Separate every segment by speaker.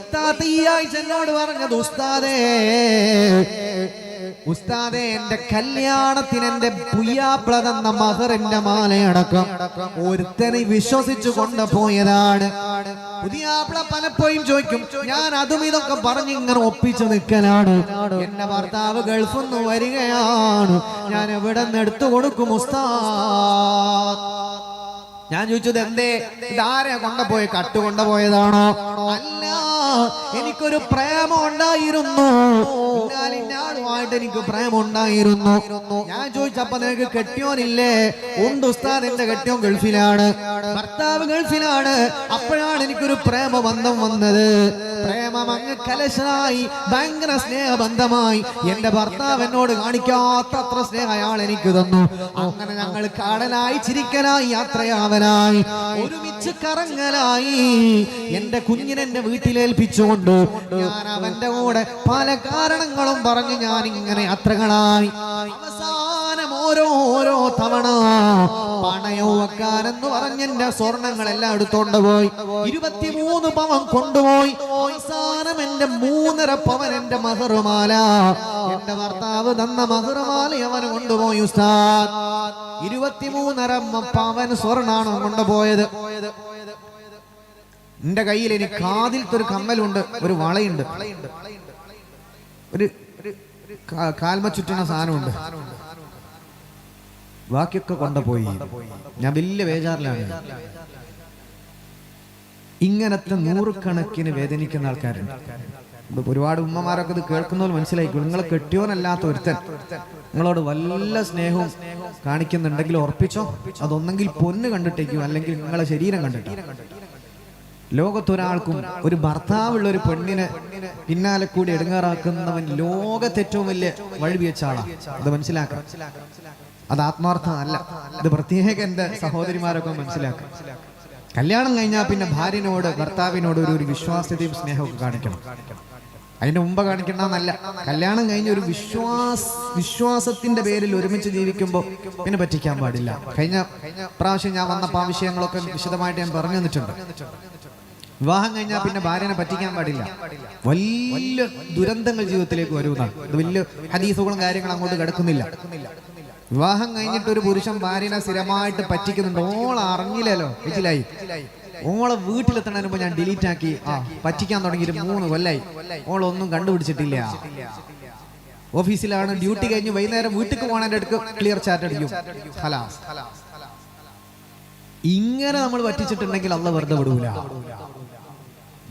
Speaker 1: ഇത്താത്ത ഈ ആഴ്ച എന്നോട് പറഞ്ഞത്, ഉസ്താദേ എന്റെ കല്യാണത്തിന് എന്റെ പുയ്യാപ്ല തന്ന മഹറിന്റെ മാലയടക്കം ഒരുത്തനെ വിശ്വസിച്ചു കൊണ്ടുപോയതാണ്. പുതിയാപ്ല പലപ്പോഴും ചോദിക്കും, ഞാൻ അതും ഇതൊക്കെ പറഞ്ഞ് ഇങ്ങനെ ഒപ്പിച്ചു നിൽക്കലാണ്. എന്റെ ഭർത്താവ് ഗൾഫിൽ നിന്ന് വരികയാണ്, ഞാൻ എവിടെ നിന്ന് എടുത്തു കൊടുക്കും ഉസ്താദ്? ഞാൻ ചോദിച്ചത്, എന്തേ ഇതാരെ കൊണ്ടുപോയി? കട്ടുകൊണ്ടുപോയതാണോ? അല്ല, എനിക്കൊരു പ്രേമം ഉണ്ടായിരുന്നു, ഇന്നാലിന്നാളുമായിട്ട് എനിക്ക് പ്രേമം ഉണ്ടായിരുന്നു. ഞാൻ ചോദിച്ചപ്പോ നിനക്ക് കെട്ടിയോനില്ലേ? ഉണ്ട് ഉസ്താദ്, എന്റെ കെട്ടിയോൻ ഗൾഫിലാണ്, ഭർത്താവ് ഗൾഫിലാണ്. അപ്പോഴാണ് എനിക്കൊരു പ്രേമബന്ധം വന്നത്. പ്രേമം അങ്ങ് കലശനായി, ഭയങ്കര സ്നേഹബന്ധമായി. എന്റെ ഭർത്താവ് എന്നോട് കാണിക്കാത്ത അത്ര സ്നേഹം അയാൾ എനിക്ക് തന്നു. അങ്ങനെ ഞങ്ങൾ കാടലായി, ചിരിക്കലായി, യാത്രയാവലായി, ഒരുമിച്ച് കറങ്ങലായി. എന്റെ കുഞ്ഞിനെ എന്റെ വീട്ടിലേൽപ്പിച്ചുകൊണ്ട് ഞാൻ അവന്റെ കൂടെ പല കാരണങ്ങളും പറഞ്ഞ് ഞാൻ ഇങ്ങനെ യാത്രകളായി. അവസാനം ഓരോ തവണ പണയോ വെക്കാനെന്ന് പറഞ്ഞ് എന്റെ സ്വർണങ്ങളെല്ലാം എടുത്തോണ്ട് പോയി. 23 പവൻ കൊണ്ടുപോയി. അവസാനം എന്റെ 3.5 പവൻ എന്റെ മഹറുമാല, എന്റെ ഭർത്താവ് തന്ന മഹറുമാല അവന് കൊണ്ടുപോയി ഉസ്താദ്. 23.5 പവൻ സ്വർണ്ണാണ് കൊണ്ടുപോയത്. എന്റെ കയ്യിൽ എനിക്ക് കാതിലത്തെ ഒരു കമ്മലുണ്ട്, ഒരു വളയുണ്ട്, ഒരു കാൽമ ചുറ്റുന്ന സാധനമുണ്ട്. ബാക്കിയൊക്കെ കൊണ്ടുപോയി. ഞാൻ വലിയ ബേജാറിലാണ്. ഇങ്ങനത്തെ 100 കണക്കിന് വേദനിക്കുന്ന ആൾക്കാരുണ്ട്. ഒരുപാട് ഉമ്മമാരൊക്കെ ഇത് കേൾക്കുന്നവർ മനസ്സിലായിക്കോളും. നിങ്ങളെ കെട്ടിയോനല്ലാത്ത ഒരുത്തൻ നിങ്ങളോട് വല്ല സ്നേഹവും കാണിക്കുന്നുണ്ടെങ്കിൽ ഉറപ്പിച്ചോ, അതൊന്നെങ്കിൽ പൊന്ന് കണ്ടിട്ടേക്കും, അല്ലെങ്കിൽ നിങ്ങളെ ശരീരം കണ്ടിട്ട്. ലോകത്തൊരാൾക്കും ഒരു ഭർത്താവുള്ള ഒരു പെണ്ണിനെ പിന്നാലെ കൂടി എടുങ്ങാറാക്കുന്നവൻ ലോകത്ത് ഏറ്റവും വലിയ വഴി വെച്ച ആളാണ്. അത് മനസ്സിലാക്കാം. അത് ആത്മാർത്ഥമല്ല. ഇത് പ്രത്യേക എന്റെ സഹോദരിമാരൊക്കെ മനസ്സിലാക്കാം. കല്യാണം കഴിഞ്ഞാൽ പിന്നെ ഭാര്യനോട്, ഭർത്താവിനോട് ഒരു വിശ്വാസ്യതയും സ്നേഹവും കാണിക്കണം. അതിന്റെ മുമ്പ് കാണിക്കണമെന്നല്ല. കല്യാണം കഴിഞ്ഞ ഒരു വിശ്വാസത്തിന്റെ പേരിൽ ഒരുമിച്ച് ജീവിക്കുമ്പോൾ പിന്നെ പറ്റിക്കാൻ പാടില്ല. കഴിഞ്ഞ പ്രാവശ്യം ഞാൻ വന്നപ്പോൾ ആ വിഷയങ്ങളൊക്കെ വിശദമായിട്ട് ഞാൻ പറഞ്ഞു തന്നിട്ടുണ്ട്. വിവാഹം കഴിഞ്ഞാൽ പിന്നെ ഭാര്യനെ പറ്റിക്കാൻ പാടില്ല. വലിയ ദുരന്തങ്ങൾ ജീവിതത്തിലേക്ക് വരുന്നതാണ്. ഇത് വലിയ ഹദീസുകളും കാര്യങ്ങളും അങ്ങോട്ട് കിടക്കുന്നില്ല. വിവാഹം കഴിഞ്ഞിട്ട് ഒരു പുരുഷൻ ഭാര്യനെ സ്ഥിരമായിട്ട് പറ്റിക്കുന്നുണ്ട്. ഓളെ അറിഞ്ഞില്ലല്ലോ, മനസ്സിലായി. ഓളെ വീട്ടിലെത്തണതിന് മുമ്പ് ഞാൻ ഡിലീറ്റ് ആക്കി പറ്റിക്കാൻ തുടങ്ങിയിട്ട് 3 കൊല്ലായി. ഓളൊന്നും കണ്ടുപിടിച്ചിട്ടില്ല. ഓഫീസിലാണ്, ഡ്യൂട്ടി കഴിഞ്ഞ് വൈകുന്നേരം വീട്ടിൽ പോകാൻ അടുക്ക് ക്ലിയർ ചാറ്റ് അടിക്കും. ഇങ്ങനെ നമ്മൾ പറ്റിച്ചിട്ടുണ്ടെങ്കിൽ അള്ളാഹ് വെറുതെ വിടൂല.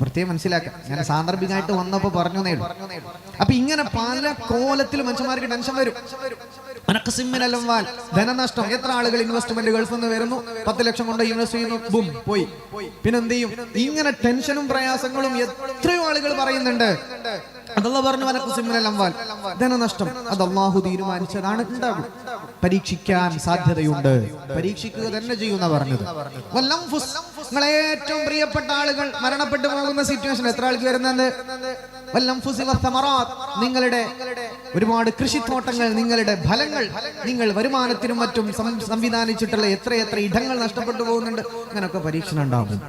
Speaker 1: പ്രത്യേകം മനസ്സിലാക്കാം. ഞാൻ സാന്ദർഭികമായിട്ട് വന്നപ്പോ പറഞ്ഞു നേടും. അപ്പൊ ഇങ്ങനെ പല കോലത്തിൽ മനുഷ്യന്മാർക്ക് ടെൻഷൻ വരും. ധനനഷ്ടം. എത്ര ആളുകൾ ഇൻവെസ്റ്റ്മെന്റ് ഗൾഫിൽ നിന്ന് വരുന്നു, 10 ലക്ഷം കൊണ്ട് ഇൻവെസ്റ്റ് ചെയ്യുന്നു, ബും പോയി. പിന്നെന്ത് ചെയ്യും? ഇങ്ങനെ ടെൻഷനും പ്രയാസങ്ങളും എത്രയോ ആളുകൾ പറയുന്നുണ്ട്. അതല്ലാഹു പറഞ്ഞു, ധനനഷ്ടം അത് അല്ലാഹു തീരുമാനിച്ചതാണ്, ഉണ്ടാകും. പരീക്ഷിക്കാൻ സാധ്യതയുണ്ട്, പരീക്ഷിക്കുക തന്നെ ചെയ്യുന്ന പറഞ്ഞത്. നിങ്ങളെ ഏറ്റവും പ്രിയപ്പെട്ട ആളുകൾ മരണപ്പെട്ടു പോകുന്ന സിറ്റുവേഷൻ എത്ര ആൾക്ക് വരുന്നത്? നിങ്ങളുടെ ഒരുപാട് കൃഷിത്തോട്ടങ്ങൾ, നിങ്ങളുടെ ഫലങ്ങൾ, നിങ്ങൾ വരുമാനത്തിനും മറ്റും സംവിധാനിച്ചിട്ടുള്ള എത്രയെത്ര ഇടങ്ങൾ നഷ്ടപ്പെട്ടു പോകുന്നുണ്ട്. അങ്ങനെയൊക്കെ പരീക്ഷണം ഉണ്ടാകും.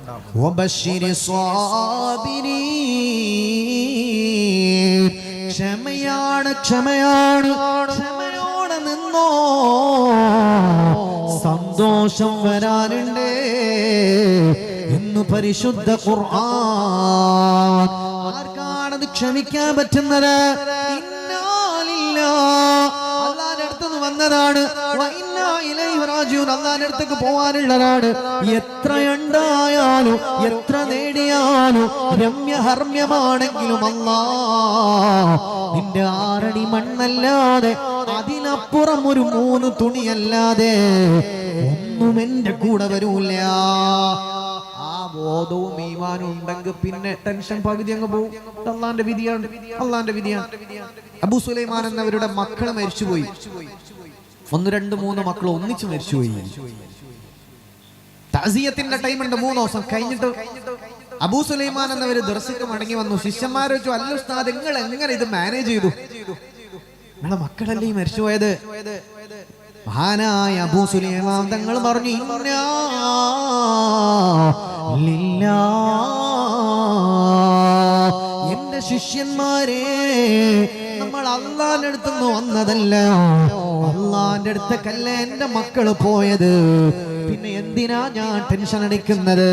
Speaker 1: ക്ഷമയാണ്, ക്ഷമയോടെ നിന്നോ, സന്തോഷം വരാനുണ്ട് എന്ന് പരിശുദ്ധ ഖുർആൻ. ആർക്കാണത് ക്ഷമിക്കാൻ പറ്റുന്നത്? അല്ലാഹുവിന്റെ അടുത്തുനിന്ന് വന്നതാണ്, അല്ലാഹുവിന്റെ അടുത്തേക്ക് പോവാനുള്ളതാണ്. എത്രയുണ്ടായാലും എത്ര നേടിയാലും രമ്യഹർമ്യമാണെങ്കിലും അല്ലാഹ് നിന്റെ 6 അടി മണ്ണല്ലാതെ അതിനപ്പുറം ഒരു 3 തുണിയല്ലാതെ ഒന്നും എന്റെ കൂടെ വരൂല. ആ ബോധവും ഈമാനും ഉണ്ടെങ്കിൽ പിന്നെ ടെൻഷൻ പകുതി അങ്ങ് പോകും. അള്ളാന്റെ വിധിയാണ്, അള്ളാന്റെ വിധിയാണ്. അബൂ സുലൈമാൻ എന്നവരുടെ മക്കൾ മരിച്ചുപോയി. 1, 2, 3 മക്കൾ ഒന്നിച്ച് മരിച്ചുപോയി. തഅസിയത്തിന്റെ ടൈം ഉണ്ട്, 3 ദിവസം കഴിഞ്ഞിട്ട് അബൂ സുലൈമാൻ എന്നവര് ദർസിക്ക് മടങ്ങി വന്നു. ശിഷ്യന്മാരെ ചോദിച്ചു, അല്ല ഉസ്താദ്, നിങ്ങൾ എങ്ങനെ ഇത് മാനേജ് ചെയ്തു? നിങ്ങളെ മക്കളല്ലേ ഈ മരിച്ചുപോയത്? മഹാനായ അബൂ സുലൈമാൻ തങ്ങൾ പറഞ്ഞു, ഇന്നാ ലില്ലാഹ് ശിഷ്യന്മാരെ, നമ്മൾ അള്ളാന്റെ അടുത്തുനിന്ന് വന്നതല്ല, അള്ളാന്റെ അടുത്തേക്കല്ല എന്റെ മക്കള് പോയത്. പിന്നെ എന്തിനാ ഞാൻ ടെൻഷൻ അടിക്കുന്നത്?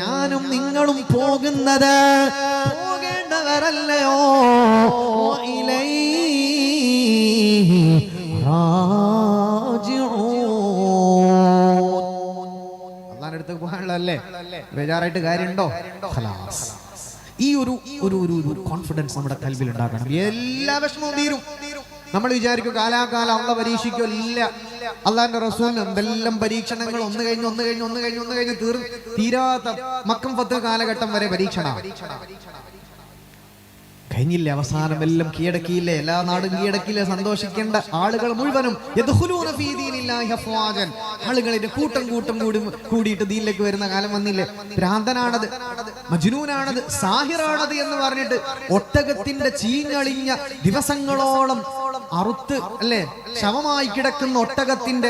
Speaker 1: ഞാനും നിങ്ങളും പോകുന്നത് പോകേണ്ടവരല്ലയോ? അള്ളാന്റെ അടുത്തേക്ക് പോകാനുള്ളതല്ലേ, ബേജാറായിട്ട് കാര്യമുണ്ടോ? ഈ ഒരു കോൺഫിഡൻസ് നമ്മുടെ കൽവിൽ ഉണ്ടാക്കണം. എല്ലാ വിഷമവും തീരും. നമ്മൾ വിചാരിക്കും കാലാകാലം അള്ള പരീക്ഷിക്കോ? ഇല്ല. അള്ളാന്റെ റസൂലിന് എന്തെല്ലാം പരീക്ഷണങ്ങൾ ഒന്ന് കഴിഞ്ഞ് തീരാത്ത മക്കം ഫത്ത് കാലഘട്ടം വരെ പരീക്ഷണ കഴിഞ്ഞില്ലേ? അവസാനം എല്ലാം കീഴടക്കിയില്ലേ? എല്ലാ നാടും കീഴടക്കിയില്ലേ? സന്തോഷിക്കേണ്ട ആളുകൾ മുഴുവനും ആളുകളിന്റെ കൂട്ടം കൂടിയിട്ട് ദീനിലേക്ക് വരുന്ന കാലം വന്നില്ലേ? ഭ്രാന്തനാണത്, മജ്നൂനാണത്, സാഹിറാണത് എന്ന് പറഞ്ഞിട്ട് ഒട്ടകത്തിന്റെ ചീഞ്ഞളിഞ്ഞ ദിവസങ്ങളോളം അറുത്ത് അല്ലേ ശവമായി കിടക്കുന്ന ഒട്ടകത്തിന്റെ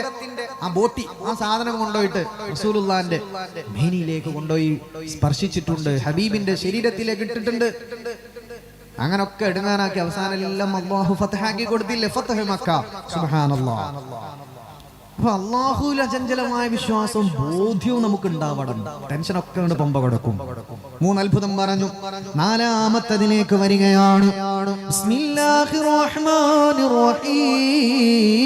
Speaker 1: ആ ബോട്ടി, ആ സാധനം കൊണ്ടുപോയിട്ട് റസൂലുള്ളാന്റെ മേനിയിലേക്ക് കൊണ്ടുപോയി സ്പർശിച്ചിട്ടുണ്ട്, ഹബീബിന്റെ ശരീരത്തിലേക്ക് ഇട്ടിട്ടുണ്ട്. അങ്ങനൊക്കെ എടുങ്ങാനാക്കി അവസാനം എല്ലാം അല്ലാഹു ഫതഹാക്കി കൊടുത്തില്ലേ? ഫതഹ് മക്ക. സുബ്ഹാനല്ലാഹ്. അപ്പൊ അല്ലാഹുവിൽ അചഞ്ചലമായ വിശ്വാസവും ബോധ്യവും നമുക്ക് ഉണ്ടാവണം. ടെൻഷനൊക്കെ കൊണ്ട് പമ്പ കൊടുക്കും. 3 അത്ഭുതം പറഞ്ഞു. 4-മത്തതിലേക്ക് വരികയാണ്. ബിസ്മില്ലാഹിർ റഹ്മാനിർ റഹീം.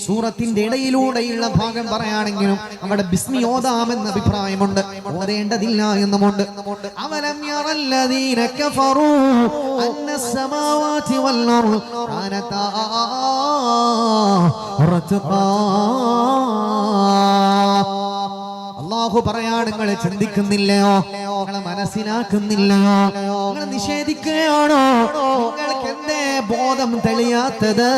Speaker 1: സൂറത്തിന്റെ ഇടയിലൂടെയുള്ള ഭാഗം പറയാണെങ്കിലും അവിടെ ബിസ്മി ഓതാമെന്ന അഭിപ്രായമുണ്ട്, ഓതേണ്ടതില്ല എന്നുമുണ്ട്. അവലം യറല്ലദീന കഫറൂ അന്നസ്സമാവാതി വൽ അർള് കാനതാ റത്ഖാ. അല്ലാഹു പറയാണ്, നിങ്ങൾ ചിന്തിക്കുന്നില്ലയോ? നിങ്ങൾ മനസ്സിലാക്കുന്നില്ലയോ? നിങ്ങൾ നിഷേധിക്കുകയാണോ? നിങ്ങൾക്ക് എന്തേ ബോധം തെളിയാത്തത്?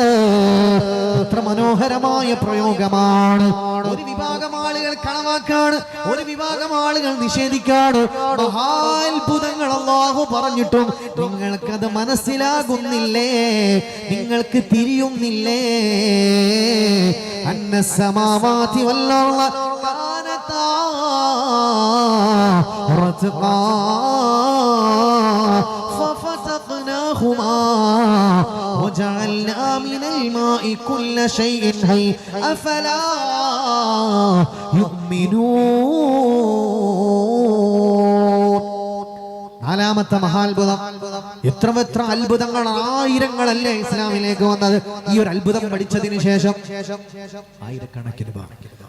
Speaker 1: എത്ര മനോഹരമായ പ്രയോഗമാണ്. ഒരു വിഭാഗം ആളുകൾ കളവാക്കാണ്, ഒരു വിഭാഗം ആളുകൾ നിഷേധിക്കാണ്. മഹാത്ഭുതങ്ങൾ അല്ലാഹു പറഞ്ഞിട്ടും നിങ്ങൾക്കത് മനസ്സിലാകുന്നില്ലേ? നിങ്ങൾക്ക് തിരിയുന്നില്ലേ? അന്നസ്സമാവാതി വൽ അർള് കാനതാ റത്ഖാ ففتقناهما وجعلنا من الماء كل شيء حي أفلا يؤمنون. 4-മത്തെ മഹാത്ഭുതം. എത്ര അത്ഭുതങ്ങൾ, ആയിരങ്ങളല്ലേ ഇസ്ലാമിലേക്ക് വന്നത്. ഈ ഒരു അത്ഭുതം പഠിച്ചതിന് ശേഷം ആയിരക്കണക്കിന്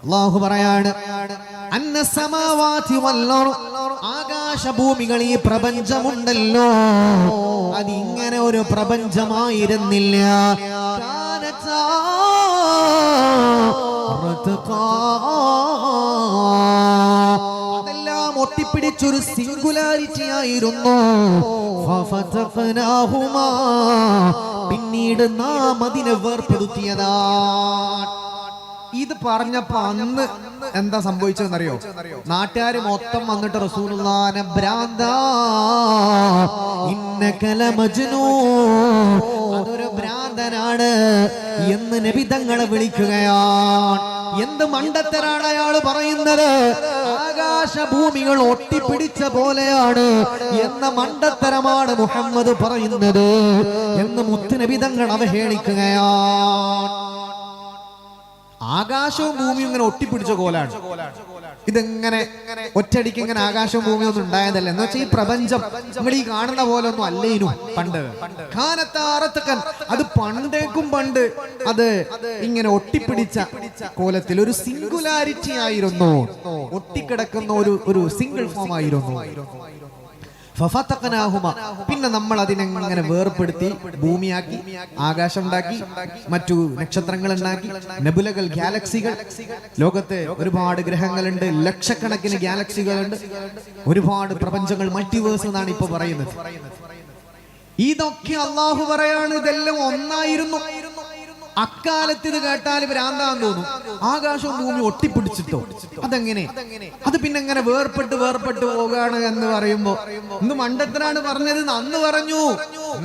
Speaker 1: അല്ലാഹു പറയാണ്, അന്നസ്സമാവാതി വൽ അർള്, ആകാശഭൂമികൾ, ഈ പ്രപഞ്ചമുണ്ടല്ലോ, അതിങ്ങനെ ഒരു പ്രപഞ്ചമായിരുന്നില്ല. അതെല്ലാം ഒട്ടിപ്പിടിച്ചൊരു സിംഗുലാരിറ്റി ആയിരുന്നു. പിന്നീട് നാം അതിനെ വേർപ്പെടുത്തിയതാണ്. ഇത് പറഞ്ഞപ്പോ അന്ന് എന്താ സംഭവിച്ചതെന്നറിയോ? നാട്ടുകാര് മൊത്തം വന്നിട്ട് റസൂലുള്ളാഹിനെ ഭ്രാന്താ, ഇന്നക ലമജ്നൂൻ, അതൊരു ഭ്രാന്തനാണ് എന്ന് നബി തങ്ങളെ വിളിക്കുകയാണ്. എന്ത് മണ്ടത്തരാണ് അയാൾ പറയുന്നത്? ആകാശഭൂമികൾ ഒട്ടിപ്പിടിച്ച പോലെയാണ് എന്ന മണ്ടത്തരമാണ് മുഹമ്മദ് പറയുന്നത് എന്ന് മുത്തുനബി തങ്ങൾ അവഹേളിക്കുകയാണ്. ആകാശവും ഭൂമിയും ഇങ്ങനെ ഒട്ടിപ്പിടിച്ച കോലാണ്. ഇതെങ്ങനെ ഒറ്റയടിക്ക് ഇങ്ങനെ ആകാശവും ഭൂമിയും ഒന്നും ഉണ്ടായതല്ല. എന്ന് വെച്ചാൽ ഈ പ്രപഞ്ചം നിങ്ങൾ ഈ കാണുന്ന പോലെ ഒന്നും അല്ലേനു പണ്ട്. അത് പണ്ടേക്കും പണ്ട് അത് ഇങ്ങനെ ഒട്ടിപ്പിടിച്ച കോലത്തിൽ ഒരു സിംഗുലാരിറ്റി ആയിരുന്നു, ഒട്ടിക്കിടക്കുന്ന ഒരു സിംഗിൾ ഫോം ആയിരുന്നു. പിന്നെ നമ്മൾ അതിനെങ്ങനെ വേർപ്പെടുത്തി ഭൂമിയാക്കി, ആകാശം ഉണ്ടാക്കി, മറ്റു നക്ഷത്രങ്ങൾ ഉണ്ടാക്കി, നെബുലകൾ, ഗാലക്സികൾ. ലോകത്ത് ഒരുപാട് ഗ്രഹങ്ങളുണ്ട്, ലക്ഷക്കണക്കിന് ഗാലക്സികളുണ്ട്, ഒരുപാട് പ്രപഞ്ചങ്ങൾ, മൾട്ടിവേഴ്സ് എന്നാണ് ഇപ്പൊ പറയുന്നത്. ഇതൊക്കെ അള്ളാഹു പറയാണ് ഇതെല്ലാം ഒന്നായിരുന്നു. അക്കാലത്ത് ഇത് കേട്ടാൽ ഭ്രാന്താന്ന് തോന്നും. ആകാശവും ഭൂമി ഒട്ടിപ്പിടിച്ചിട്ടോ? അതെങ്ങനെ? അത് പിന്നെ എങ്ങനെ വേർപെട്ട് പോകാണ് എന്ന് പറയുമ്പോ ഇന്ന് മണ്ടത്തരാണ് പറഞ്ഞത് അന്ന് പറഞ്ഞു.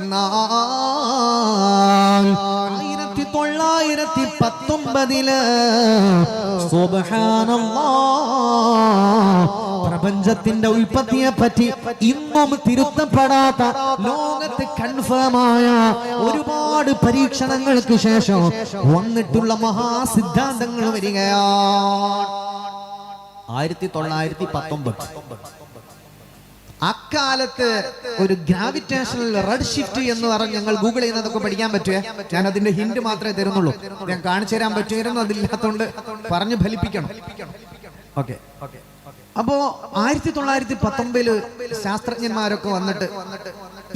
Speaker 1: 1919 സുബ്ഹാനല്ലാഹ് പ്രപഞ്ചത്തിന്റെ ഉൽപ്പത്തിയെ പറ്റി ഇന്നും തിരുത്തപ്പെടാത്ത ലോകത്ത് കൺഫേമായ ഒരുപാട് പരീക്ഷണങ്ങൾക്ക് ശേഷം വന്നിട്ടുള്ള മഹാസിദ്ധാന്തങ്ങൾ വരികയാണ്. 1919 അക്കാലത്ത് ഒരു ഗ്രാവിറ്റേഷണൽ റെഡ് ഷിഫ്റ്റ് എന്ന് പറഞ്ഞ് ഞങ്ങൾ ഗൂഗിൾ ചെയ്യുന്നതൊക്കെ പഠിക്കാൻ പറ്റുമേ? ഞാൻ അതിന്റെ ഹിന്റ് മാത്രമേ തരുന്നുള്ളൂ, ഞാൻ കാണിച്ചു തരാൻ പറ്റുമായിരുന്നു, അതില്ലാത്തോണ്ട് പറഞ്ഞു ഫലിപ്പിക്കണം. ഓക്കെ. അപ്പോ 1919 ശാസ്ത്രജ്ഞന്മാരൊക്കെ വന്നിട്ട്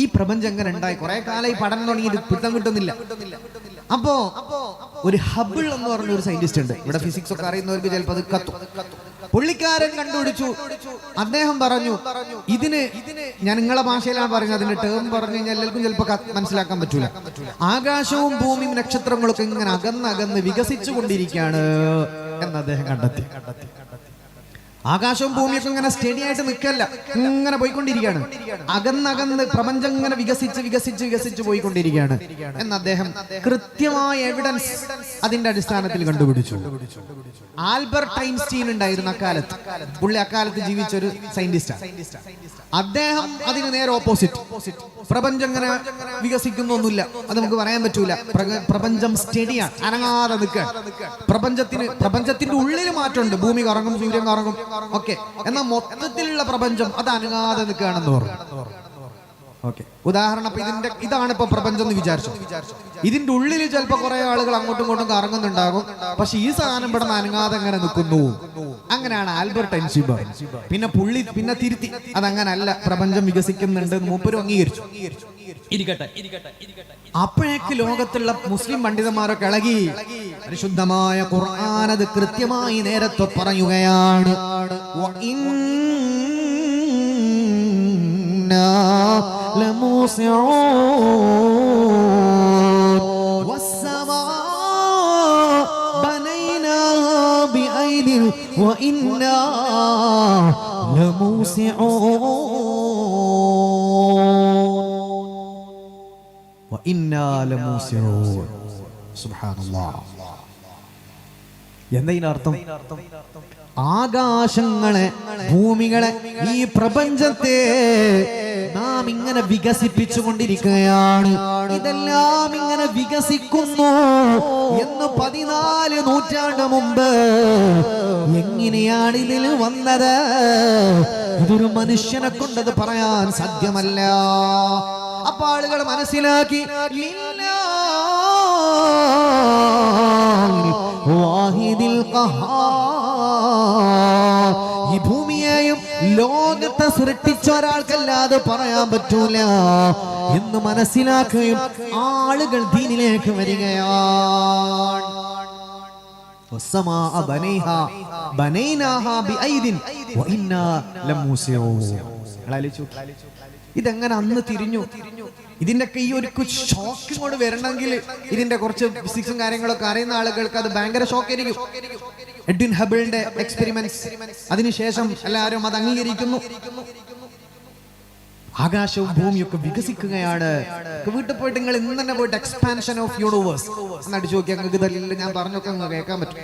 Speaker 1: ഈ പ്രപഞ്ചം എങ്ങനെ ഉണ്ടായി, കുറെ കാലം ഈ പഠനം തുടങ്ങിയിട്ട് പിടുത്തം കിട്ടുന്നില്ല. അപ്പോ ഒരു ഹബിൾ എന്ന് പറഞ്ഞ ഒരു സയന്റിസ്റ്റ് ഉണ്ട്, ഇവിടെ ഫിസിക്സ് ഒക്കെ അറിയുന്നവർക്ക് ചിലപ്പോൾ അത് കത്തും. പുള്ളിക്കാരൻ കണ്ടുപിടിച്ചു. അദ്ദേഹം പറഞ്ഞു, ഇതിന് ഞാൻ നിങ്ങളെ ഭാഷയിലാണ് പറയുന്നത്, അതിന്റെ ടേം പറഞ്ഞു കഴിഞ്ഞാൽ എല്ലാവർക്കും ചിലപ്പോൾ മനസ്സിലാക്കാൻ പറ്റൂല. ആകാശവും ഭൂമിയും നക്ഷത്രങ്ങളൊക്കെ ഇങ്ങനെ അകന്നകന്ന് വികസിച്ചു കൊണ്ടിരിക്കുകയാണ് എന്ന് അദ്ദേഹം കണ്ടെത്തി. ആകാശവും ഭൂമിയൊക്കെ ഇങ്ങനെ സ്റ്റഡി ആയിട്ട് നിൽക്കല്ല, ഇങ്ങനെ പോയിക്കൊണ്ടിരിക്കുകയാണ്. അകന്നകന്ന് പ്രപഞ്ചം ഇങ്ങനെ വികസിച്ച് പോയിക്കൊണ്ടിരിക്കുകയാണ് എന്ന് അദ്ദേഹം കൃത്യമായ എവിഡൻസ് അതിന്റെ അടിസ്ഥാനത്തിൽ കണ്ടുപിടിച്ചു. ആൽബർട്ട് ഐൻസ്റ്റീൻ ഉണ്ടായിരുന്ന അക്കാലത്ത്, പുള്ളി അക്കാലത്ത് ജീവിച്ച ഒരു സയന്റിസ്റ്റാണ്. അദ്ദേഹം അതിന് നേരെ ഓപ്പോസിറ്റ്. പ്രപഞ്ചം ഇങ്ങനെ വികസിക്കുന്നൊന്നുമില്ല, അത് നമുക്ക് പറയാൻ പറ്റൂല. പ്രപഞ്ചം സ്റ്റഡിയാണ്, അനങ്ങാതെ നിൽക്കുക. പ്രപഞ്ചത്തിന്റെ ഉള്ളിൽ മാറ്റമുണ്ട്, ഭൂമി കറങ്ങും, സൂര്യൻ കറങ്ങും ഒക്കെ, എന്നാൽ മൊത്തത്തിലുള്ള പ്രപഞ്ചം അത് അനങ്ങാതെ നിൽക്കുകയാണെന്ന് പറഞ്ഞു. ഓക്കെ, ഉദാഹരണം ഇതാണ് ഇപ്പൊ പ്രപഞ്ചം എന്ന് വിചാരിച്ചു. ഇതിന്റെ ഉള്ളിൽ ചിലപ്പോ കുറെ ആളുകൾ അങ്ങോട്ടും ഇങ്ങോട്ടും കറങ്ങുന്നുണ്ടാകും, പക്ഷെ ഈ സാധനം ഇവിടെ അനങ്ങാതെ എങ്ങനെ നിൽക്കുന്നു. അങ്ങനെയാണ് ആൽബർട്ട് ഐൻസ്റ്റീൻ പറഞ്ഞത്. പിന്നെ തിരുത്തി, അതങ്ങനല്ല, പ്രപഞ്ചം വികസിക്കുന്നുണ്ട്, മൂപ്പരും അംഗീകരിച്ചു. അപ്പോഴേക്ക് ലോകത്തുള്ള മുസ്ലിം പണ്ഡിതന്മാരൊക്കെ ഇളകി. പരിശുദ്ധമായ ഖുർആൻ അത് കൃത്യമായി നേരത്തെ പറയുകയാണ്. എന്നതിനർത്ഥം ആകാശങ്ങളെ, ഭൂമികളെ, ഈ പ്രപഞ്ചത്തെ നാം ഇങ്ങനെ വികസിപ്പിച്ചു കൊണ്ടിരിക്കുകയാണ്. ഇതെല്ലാം ഇങ്ങനെ വികസിക്കുന്നു എന്ന് 14 നൂറ്റാണ്ട് മുമ്പ് എങ്ങനെയാണ് ഇതിൽ വന്നത്? ഇതൊരു മനുഷ്യനെ കൊണ്ടത് പറയാൻ സാധ്യമല്ല. അപ്പൊ ആളുകൾ മനസ്സിലാക്കി, ഈ ഭൂമിയെയും ലോകത്തെ സൃഷ്ടിച്ച ഒരാൾക്കല്ലാതെ പറയാൻ പറ്റൂല എന്ന് മനസ്സിലാക്കുകയും ആളുകൾ ദീനിലേക്ക് വരികയാണ്. ഇതെങ്ങനെ അന്ന് തിരിഞ്ഞു? ഇതിന്റെയൊക്കെ ഈ ഒരു ഷോക്ക് ഇങ്ങോട്ട് വരണമെങ്കിൽ ഇതിന്റെ കുറച്ച് ഫിസിക്സും കാര്യങ്ങളൊക്കെ അറിയുന്ന ആളുകൾക്ക് അത് ഭയങ്കര ഷോക്ക് ആയിരിക്കും. എഡ്വിൻ ഹബിളിന്റെ എക്സ്പെരിമെന്റ്സ്, അതിനുശേഷം എല്ലാവരും അത് അംഗീകരിക്കുന്നു. ആകാശവും ഭൂമിയൊക്കെ വികസിക്കുകയാണ്. വീട്ടിൽ പോയിട്ട് നിങ്ങൾ ഇന്ന് തന്നെ പോയിട്ട് എക്സ്പാൻഷൻ ഓഫ് യൂണിവേഴ്സ് എന്നടിച്ചു നോക്കിയാൽ നിങ്ങൾക്ക് ഇതെല്ലാം ഞാൻ പറഞ്ഞൊക്കെ കേൾക്കാൻ പറ്റും.